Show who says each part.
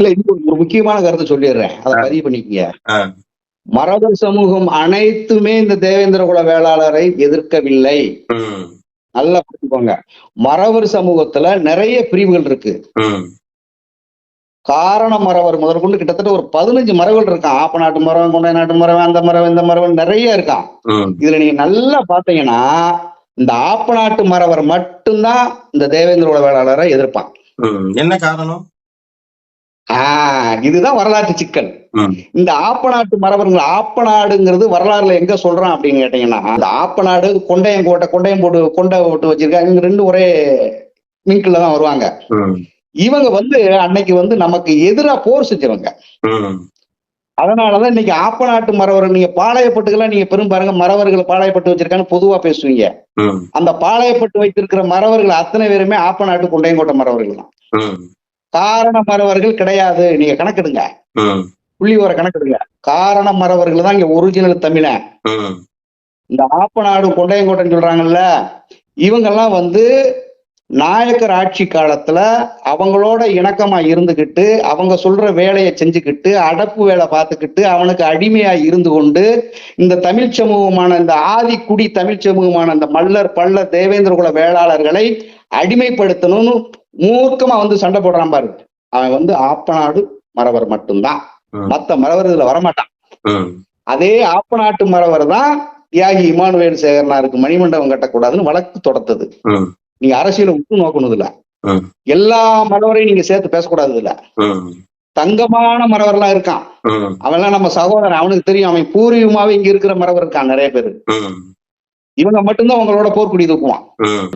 Speaker 1: இல்ல இது ஒரு முக்கியமான கருத்தை சொல்லிடுறேன். அதை
Speaker 2: ஆ,
Speaker 1: பதிவு பண்ணிக்கங்க.
Speaker 2: ஆ,
Speaker 1: மறவர் சமூகம் அனைத்துமே இந்த தேவேந்திர குல வேளாளரை எதிர்க்கவில்லை.
Speaker 2: ம்,
Speaker 1: நல்லா புரிஞ்சுக்கோங்க. மறவர் சமூகத்துல நிறைய பிரிவுகள் இருக்கு.
Speaker 2: ம்,
Speaker 1: காரண மறவர் முதற்கொண்டு கிட்டத்தட்ட ஒரு 15 மரபுகள் இருக்கான். ஆப்ப நாட்டு மரவன், கொண்டை நாட்டு மரவன், அந்த மரவன், இந்த மரவன் நிறைய இருக்கான்.
Speaker 2: ம்,
Speaker 1: இதுல நீங்க நல்லா பாத்தீங்கன்னா, இந்த ஆப்ப நாட்டு மறவர் மட்டும்தான் இந்த தேவேந்திர குல வேளாளரை எதிர்ப்பான்.
Speaker 2: ம். என்ன காரணம்?
Speaker 1: இதுதான் வரலாற்று சிக்கல்.
Speaker 2: ம்,
Speaker 1: இந்த ஆப்ப நாட்டு மரபர்கள் ஆப்ப நாடுங்கிறது வரலாறுல எங்க சொல்றான் அப்படின்னு கேட்டீங்கன்னா, இந்த ஆப்ப நாடு கொண்டையம் கொண்டை போட்டு வச்சிருக்காங்க. இங்க ரெண்டும் ஒரே மிங்கில தான் வருவாங்க.
Speaker 2: ம்,
Speaker 1: இவங்க அன்னைக்கு நமக்கு எதிரா போர் செஞ்சவங்க.
Speaker 2: ம்,
Speaker 1: அதனாலதான் இன்னைக்கு ஆப்ப நாட்டு மறவர்கள் நீங்க பாளையப்பட்டுக்கெல்லாம் நீங்க பெரும் பாருங்க, மறவர்கள் பாளையப்பட்டு வச்சிருக்கான்னு பொதுவா பேசுவீங்க.
Speaker 2: ம்,
Speaker 1: அந்த பாளையப்பட்டு வைத்திருக்கிற மறவர்கள் அத்தனை பேருமே ஆப்ப நாட்டு கொண்டையங்கோட்டை மறவர்கள் தான்.
Speaker 2: ம்,
Speaker 1: காரண மறவர்கள் கிடையாது. நீங்க கணக்கெடுங்க,
Speaker 2: ம்,
Speaker 1: புள்ளி வர கணக்கெடுங்க. காரண மறவர்கள் தான் இங்க ஒரிஜினல் தமிழன்.
Speaker 2: ம்,
Speaker 1: இந்த ஆப்ப நாடு கொண்டையங்கோட்டைன்னு சொல்றாங்கல்ல, இவங்கெல்லாம் நாயக்கர் ஆட்சி காலத்துல அவங்களோட இணக்கமா இருந்துகிட்டு, அவங்க சொல்ற வேலையை செஞ்சுக்கிட்டு, அடப்பு வேலை பார்த்துக்கிட்டு, அவனுக்கு அடிமையா இருந்து கொண்டு, இந்த தமிழ் சமூகமான இந்த ஆதிக்குடி தமிழ் சமூகமான இந்த மல்லர் பல்லர் தேவேந்திர குல வேளாளர்களை அடிமைப்படுத்தணும்னு மூர்க்கமா சண்டை போடுறான் பாரு. அவன் ஆப்பநாடு மறவர் மட்டும்தான். மத்த மறவர் இதுல வரமாட்டான். அதே ஆப்பநாட்டு மறவர் தான் தியாகி இமானுவேல் சேகரனாருக்கு மணிமண்டபம் கட்டக்கூடாதுன்னு வழக்கு தொடர்த்தது. நீங்க அரசியல உற்று நோக்கணும். இல்ல எல்லா மறவரையும் நீங்க சேர்த்து பேசக்கூடாது. இல்ல தங்கமான மறவர் எல்லாம் இருக்கான். அவன் நம்ம சகோதரன், அவனுக்கு தெரியும். அவன் பூர்வீகமாவே இங்க இருக்கிற மறவர் இருக்கான் நிறைய பேரு. இவங்க மட்டும்தான் உங்களோட போர்க்குடி தூக்குவான்.